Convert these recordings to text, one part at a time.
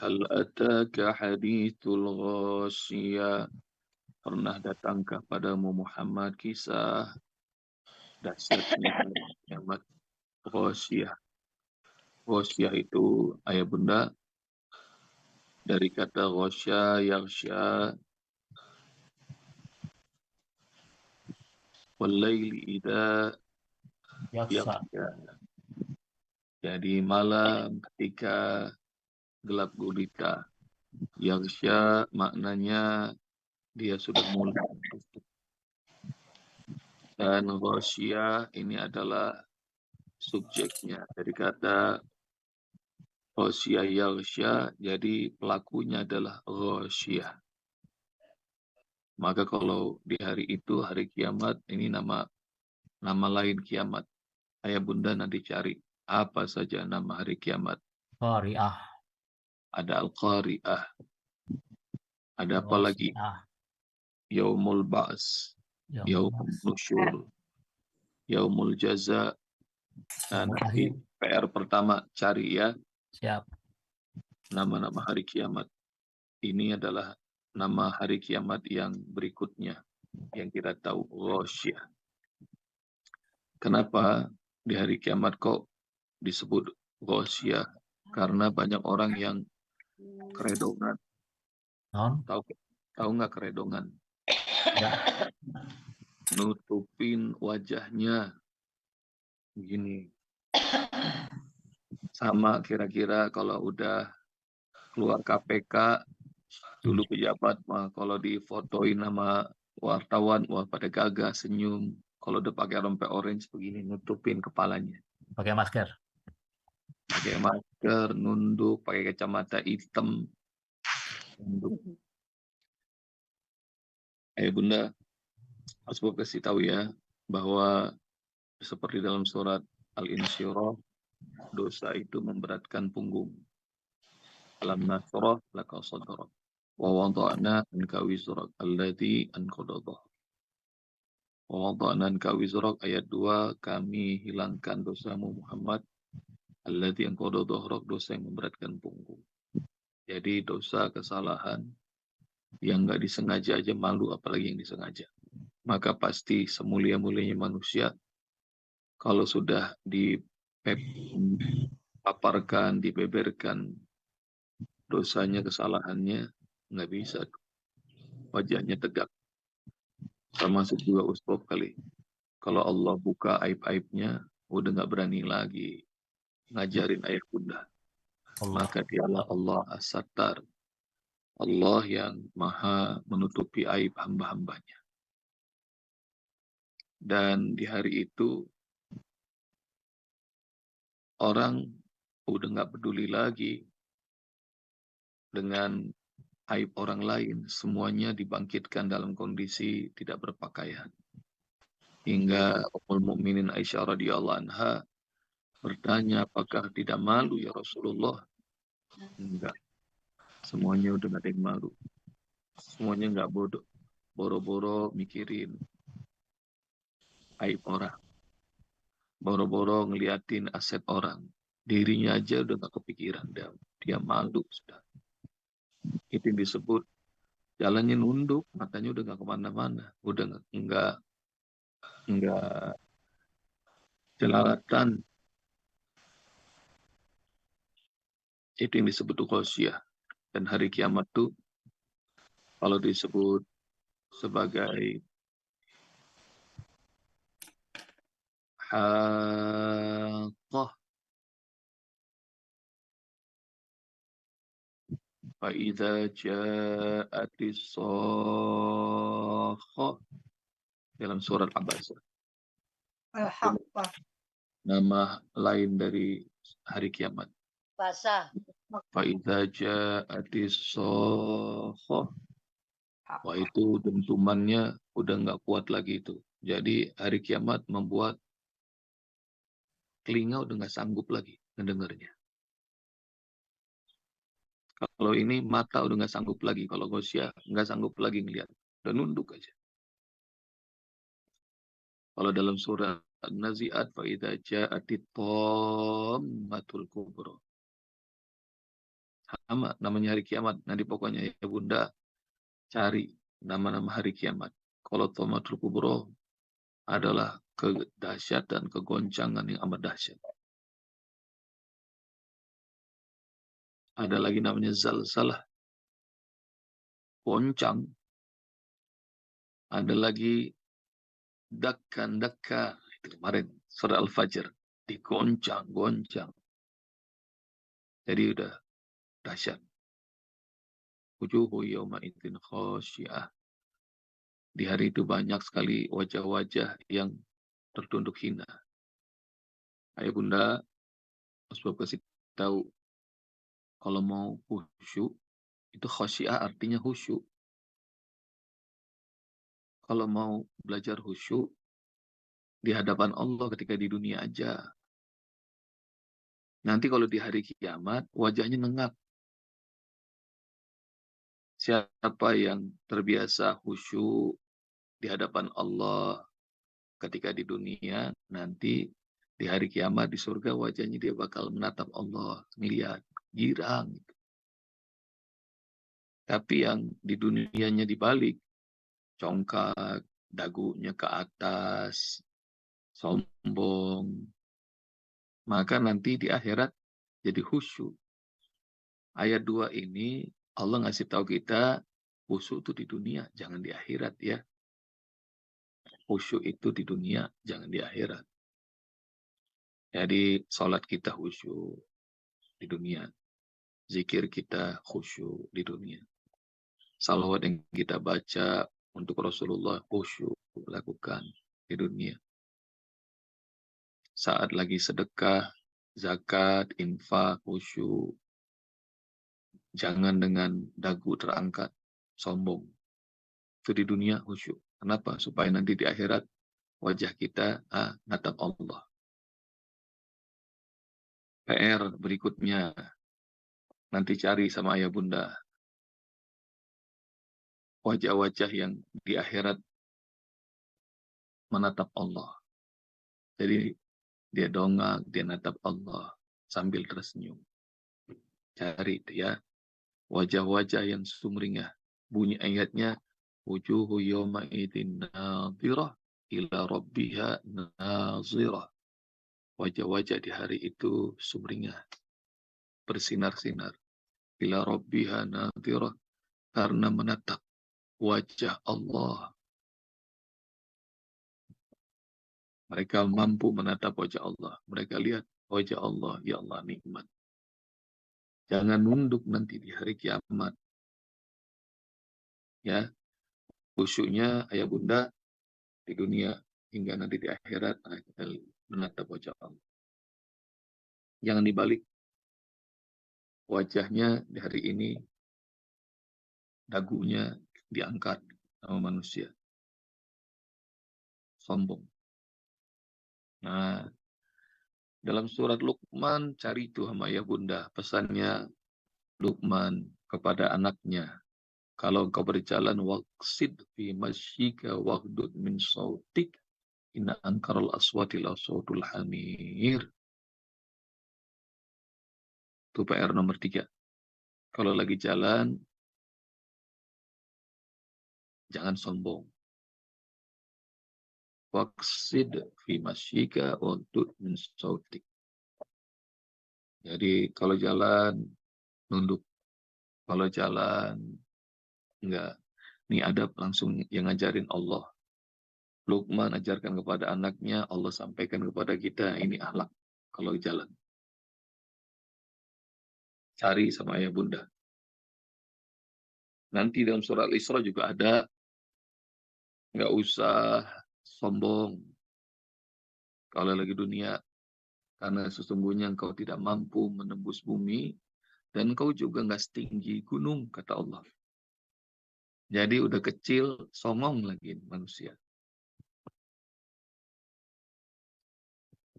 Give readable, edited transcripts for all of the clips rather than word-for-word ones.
Hal ataka hadithul ghasyiyah. Pernah datangkah padamu Muhammad kisah dahsyatnya hari kiamat ghasyiyah. Ghasyiyah itu ayah bunda dari kata ghasya yaghsya wal laili idza Yaksa. yaghsya. Jadi malam ketika gelap gulita. Yaghsya maknanya dia sudah mulai. Dan ghasyiyah ini adalah subjeknya. Dari kata ghasyiyah yaghsya, jadi pelakunya adalah ghasyiyah. Maka kalau di hari itu, hari kiamat, ini nama lain kiamat. Ayah bunda nanti cari apa saja nama hari kiamat. Qari'ah. Ada Al-Qari'ah. Ada apa lagi? Wasi'ah. Yaumul Ba's. Yaumul Nusyur. Yaumul Jaza. Nah, Yaumul nanti Akhir. PR pertama cari ya Siap. nama-nama hari kiamat. Ini adalah nama hari kiamat yang berikutnya yang kita tahu, Ghasyiyah. Kenapa di hari kiamat kok disebut Ghasyiyah? Karena banyak orang yang keredongan. Non? Tahu nggak keredongan? Ya. Nutupin wajahnya begini. Sama kira-kira kalau udah keluar KPK, dulu pejabat mah kalau difotoin sama wartawan, wah pada gagah senyum. Kalau udah pakai rompi orange begini, nutupin kepalanya. Pakai masker. Pakai masker, nunduk, pakai kacamata hitam, nunduk. Bunda, harus gue kasih tahu ya, bahwa seperti dalam surat Al-Insyirah, dosa itu memberatkan punggung. Alam nasrah laka sadrak. Wa wada'na anka wizrak alladhi anqadha dhahrak. Wa wada'na anka wizrak ayat 2, kami hilangkan dosamu Muhammad alladhi anqadha dhahrak, dosa yang memberatkan punggung. Jadi dosa, kesalahan yang nggak disengaja aja malu, apalagi yang disengaja. Maka pasti semulia-mulianya manusia, kalau sudah dipaparkan, dibeberkan dosanya, kesalahannya, nggak bisa. Wajahnya tegak. Termasuk juga Ustaz kali. Kalau Allah buka aib-aibnya, udah nggak berani lagi ngajarin ayah bunda. Maka dialah Allah As-Sattar. Allah yang maha menutupi aib hamba-hambanya. Dan di hari itu, orang udah nggak peduli lagi dengan aib orang lain. Semuanya dibangkitkan dalam kondisi tidak berpakaian. Hingga Ummul Mukminin Aisyah radhiyallahu anha bertanya, apakah tidak malu ya Rasulullah? Enggak. Semuanya udah nggak ada yang malu. Semuanya nggak bodoh. Boro-boro mikirin aib orang. Boro-boro ngeliatin aset orang. Dirinya aja udah nggak kepikiran. Dia malu sudah. Itu yang disebut jalannya nunduk, matanya udah nggak kemana-mana. Udah nggak jelalatan. Itu yang disebut ghasyiyah. Dan hari kiamat tuh kalau disebut sebagai haqqah, فَإِذَا جَاءَتِ الصَّاخَّةُ, dalam surat Abasa. Al-Haqqah. Nama lain dari hari kiamat. Basah. فَإِذَا جَاءَتِ الصَّاخَّةُ. Wah, itu dentumannya udah nggak kuat lagi itu. Jadi hari kiamat membuat telinga udah nggak sanggup lagi mendengarnya. Kalau ini mata udah nggak sanggup lagi. Kalau ghasyiyah nggak sanggup lagi ngelihat. Udah nunduk aja. Kalau dalam surah An-Nazi'at, فَإِذَا جَاءَتِ الطَّامَّةُ الْكُبْرَى. namanya hari kiamat. Nanti pokoknya ya Bunda cari nama-nama hari kiamat. Kalau Thomatul Kubro adalah kedahsyatan, kegoncangan yang amat dahsyat. Ada lagi namanya zalzalah, goncang. Ada lagi dakkan, itu kemarin surah Al-Fajr, digoncang-goncang. Jadi udah dahsyat. Wujuhu yawma idzin khasyi'ah. Di hari itu banyak sekali wajah-wajah yang tertunduk hina. Ayah Bunda, sebab kasih tahu, kalau mau khusyuk, itu khasyi'ah artinya khusyuk. Kalau mau belajar khusyuk, di hadapan Allah ketika di dunia aja. Nanti kalau di hari kiamat, wajahnya nengak. Siapa yang terbiasa khusyuk di hadapan Allah ketika di dunia, nanti di hari kiamat di surga wajahnya dia bakal menatap Allah, melihat, girang. Tapi yang di dunianya dibalik, congkak, dagunya ke atas, sombong, maka nanti di akhirat jadi khusyuk. Ayat 2 ini Allah ngasih tahu kita khusyuk itu di dunia, jangan di akhirat ya. Khusyuk itu di dunia, jangan di akhirat. Jadi sholat kita khusyuk di dunia, zikir kita khusyuk di dunia, salawat yang kita baca untuk Rasulullah khusyuk lakukan di dunia. Saat lagi sedekah, zakat, infak, khusyuk. Jangan dengan dagu terangkat, sombong. Itu di dunia khusyuk. Kenapa? Supaya nanti di akhirat wajah kita natap Allah. PR berikutnya, nanti cari sama ayah bunda. Wajah-wajah yang di akhirat menatap Allah. Jadi dia dongak, dia natap Allah sambil tersenyum. Cari itu ya. Wajah-wajah yang sumringah. Bunyi ayatnya, wujuhu yawma idin nadhirah ila rabbiha nazirah. Wajah-wajah di hari itu sumringah, bersinar-sinar. Ila rabbiha nadhirah, karena menatap wajah Allah. Mereka mampu menatap wajah Allah. Mereka lihat wajah Allah, ya Allah nikmat. Jangan nunduk nanti di hari kiamat. Ya, khusyuknya ayah bunda di dunia hingga nanti di akhirat kita menatap wajah Allah. Jangan dibalik. Wajahnya di hari ini dagunya diangkat sama manusia. Sombong. Nah, dalam surat Luqman, cari itu sama ayah bunda. Pesannya Luqman kepada anaknya. Kalau engkau berjalan, waqsid fi masyika waqdud min sautik. Inna ankaral aswati la sautul hamir. Itu PR nomor 3. Kalau lagi jalan, jangan sombong. Waqsid fi masyika waqdud min sautik. Jadi kalau jalan, nunduk. Kalau jalan, enggak. Ini adab langsung yang ngajarin Allah. Luqman ajarkan kepada anaknya, Allah sampaikan kepada kita, ini akhlak kalau jalan. Cari sama ayah bunda. Nanti dalam surah Al-Isra juga ada, nggak usah sombong kalau lagi dunia, karena sesungguhnya engkau tidak mampu menembus bumi, dan engkau juga nggak setinggi gunung, kata Allah. Jadi udah kecil, songong lagi manusia.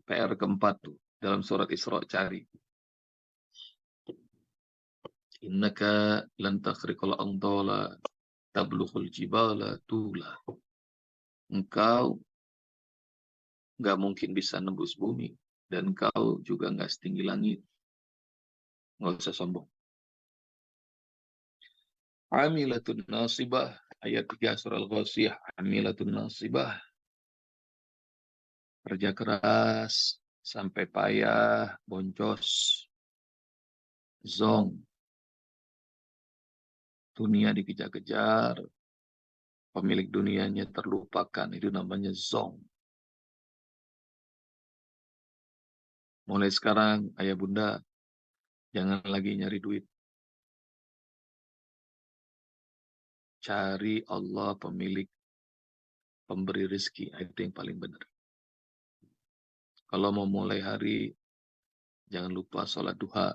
PR keempat tuh, dalam surat Isra cari. Innaka lan takhriqal ardala tablughul jibala tula. Engkau nggak mungkin bisa nembus bumi, dan engkau juga nggak setinggi langit. Nggak usah sombong. Amilatun nasibah. Ayat 3 surah Al-Ghasyiyah. Amilatun nasibah. Kerja keras, sampai payah, boncos, zong. Dunia dikejar-kejar, pemilik dunianya terlupakan. Itu namanya zong. Mulai sekarang, ayah bunda, jangan lagi nyari duit. Cari Allah pemilik, pemberi rezeki. Itu yang paling benar. Kalau mau mulai hari, jangan lupa sholat duha.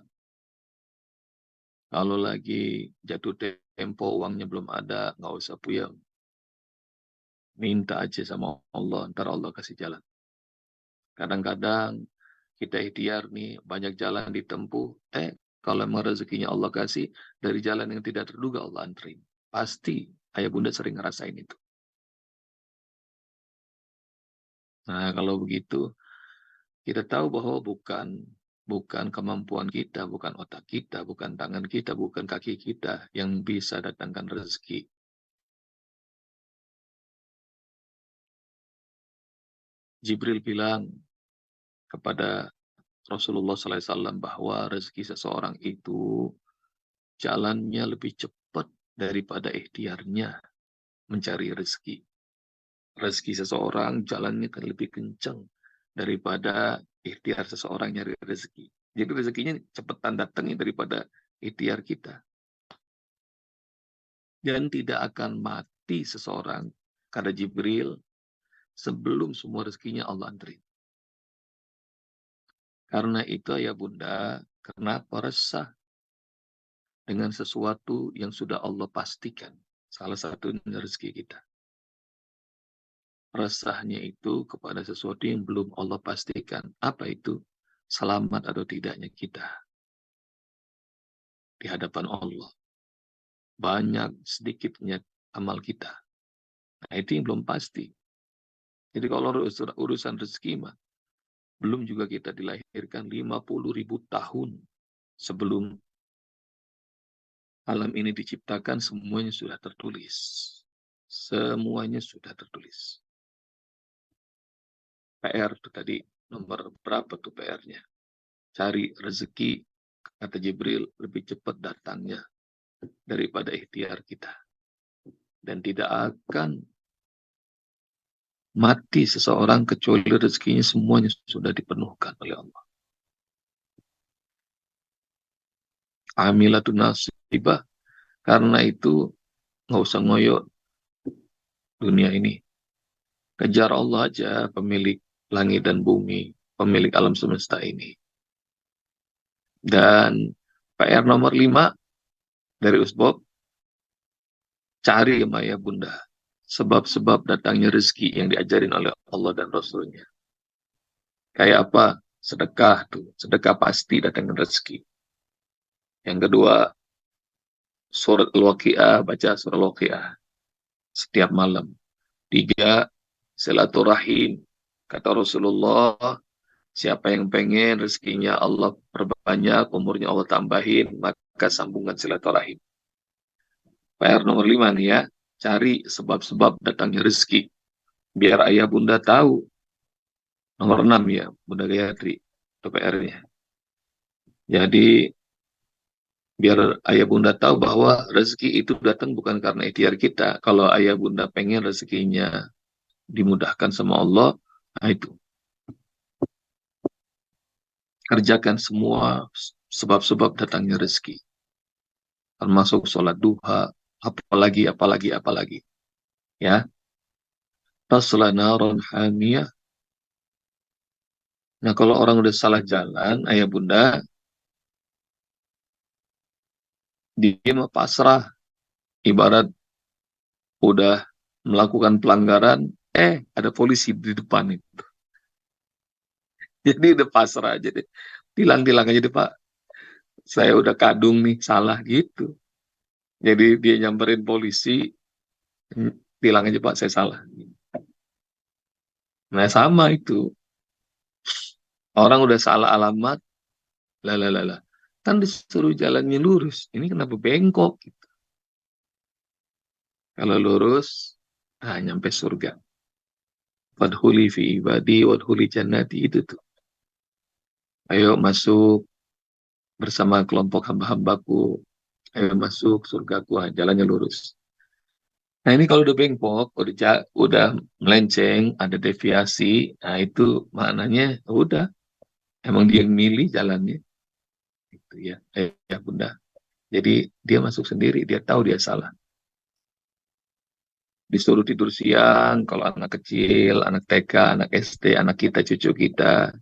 Kalau lagi jatuh tempo, uangnya belum ada, nggak usah puyeng. Minta aja sama Allah, ntar Allah kasih jalan. Kadang-kadang kita ikhtiar nih, banyak jalan ditempuh. Kalau emang rezekinya Allah kasih, dari jalan yang tidak terduga Allah anterin. Pasti ayah bunda sering ngerasain itu. Nah, kalau begitu, kita tahu bahwa bukan kemampuan kita, bukan otak kita, bukan tangan kita, bukan kaki kita yang bisa datangkan rezeki. Jibril bilang kepada Rasulullah SAW bahwa rezeki seseorang itu jalannya lebih cepat daripada ikhtiarnya mencari rezeki. Rezeki seseorang jalannya kan lebih kencang daripada ikhtiar seseorang nyari rezeki. Jadi rezekinya cepetan datangnya daripada ikhtiar kita. Dan tidak akan mati seseorang, kata Jibril, sebelum semua rezekinya Allah antri. Karena itu ya bunda, kenapa resah dengan sesuatu yang sudah Allah pastikan? Salah satunya rezeki kita. Resahnya itu kepada sesuatu yang belum Allah pastikan. Apa itu? Selamat atau tidaknya kita di hadapan Allah. Banyak sedikitnya amal kita. Nah, itu yang belum pasti. Jadi kalau urusan rezeki mah, belum juga kita dilahirkan 50.000 tahun sebelum alam ini diciptakan, semuanya sudah tertulis. Semuanya sudah tertulis. PR itu tadi, nomor berapa tuh PR-nya? Cari rezeki, kata Jibril, lebih cepat datangnya daripada ikhtiar kita. Dan tidak akan mati seseorang kecuali rezekinya semuanya sudah dipenuhkan oleh Allah. Amilatun nasibah. Karena itu nggak usah ngoyo dunia ini. Kejar Allah aja, pemilik langit dan bumi, pemilik alam semesta ini. Dan PR nomor 5 dari Usbop, cari ya bunda sebab-sebab datangnya rezeki yang diajarin oleh Allah dan Rasulnya. Kayak apa? Sedekah tuh. Sedekah pasti datangnya rezeki. Yang kedua, surat Al-Waqi'ah, baca surat Al-Waqi'ah setiap malam. 3, silaturahim. Kata Rasulullah, siapa yang pengen rezekinya Allah perbanyak, umurnya Allah tambahin, maka sambungan silaturahim. PR nomor 5 nih ya, cari sebab-sebab datangnya rezeki. Biar ayah bunda tahu. Nomor 6 ya, Bunda Gayatri, itu PR-nya. Jadi, biar ayah bunda tahu bahwa rezeki itu datang bukan karena ikhtiar kita. Kalau ayah bunda pengen rezekinya dimudahkan sama Allah, nah itu. Kerjakan semua sebab-sebab datangnya rezeki. Termasuk sholat duha, apalagi. Ya. Tasla naron hamiyah. Nah, kalau orang udah salah jalan, ayah bunda, dia mah pasrah. Ibarat udah melakukan pelanggaran, ada polisi di depan itu. Jadi udah pasrah aja deh. Tilang-tilang aja deh Pak. Saya udah kadung nih, salah gitu. Jadi dia nyamperin polisi, tilang aja Pak, saya salah. Nah sama itu. Orang udah salah alamat, lah. Kan disuruh jalannya lurus. Ini kenapa bengkok? Gitu. Kalau lurus, nyampe surga. Wadhuli fi ibadi, wadhuli jannati, itu tuh. Ayo masuk bersama kelompok hamba-hambaku. Ayo masuk surgaku, jalannya lurus. Nah ini kalau udah bengkok, udah melenceng, ada deviasi, nah itu maknanya udah, emang dia yang milih jalannya. Gitu ya, ya Bunda. Jadi dia masuk sendiri, dia tahu dia salah. Disuruh tidur siang, kalau anak kecil, anak TK, anak SD, anak kita, cucu kita,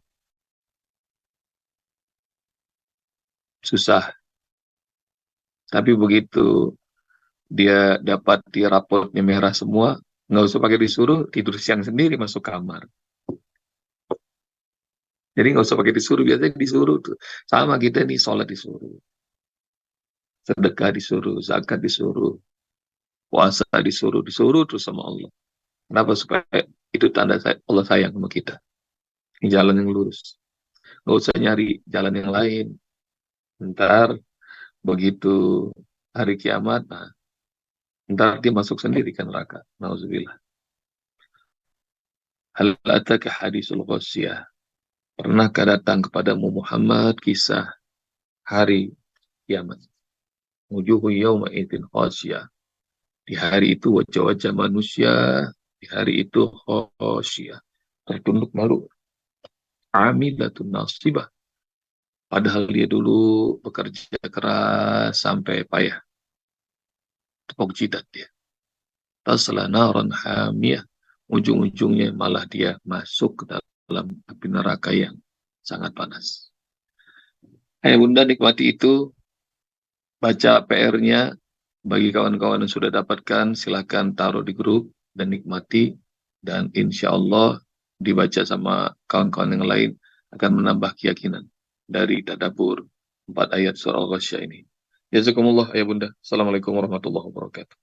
susah. Tapi begitu dia dapat di rapotnya merah semua, nggak usah pakai disuruh, tidur siang sendiri masuk kamar. Jadi nggak usah pakai disuruh, biasanya disuruh tuh. Sama kita nih, sholat disuruh, sedekah disuruh, zakat disuruh, puasa disuruh terus sama Allah. Kenapa? Supaya itu tanda Allah sayang sama kita. Ini jalan yang lurus. Nggak usah nyari jalan yang lain. Ntar begitu hari kiamat, nah, ntar dia masuk sendiri ke neraka. Nauzubillah. Hal ataka hadisul ghasyiyah. Pernahkah datang kepadamu Muhammad kisah hari kiamat? Wujuhu yawma idzin khasyiyah. Di hari itu wajah-wajah manusia, di hari itu khasyiyah, tertunduk malu. Amilatun nasibah. Padahal dia dulu bekerja keras sampai payah. Tepuk jidat dia. Tasla naran hamiyah. Ujung-ujungnya malah dia masuk ke dalam api neraka yang sangat panas. Hai Bunda, nikmati itu. Baca PR-nya. Bagi kawan-kawan yang sudah dapatkan, silakan taruh di grup dan nikmati. Dan insya Allah dibaca sama kawan-kawan yang lain akan menambah keyakinan dari tadabbur 4 ayat surah Al-Ghasyiyah ini. Jazakumullah ya Bunda. Assalamualaikum warahmatullahi wabarakatuh.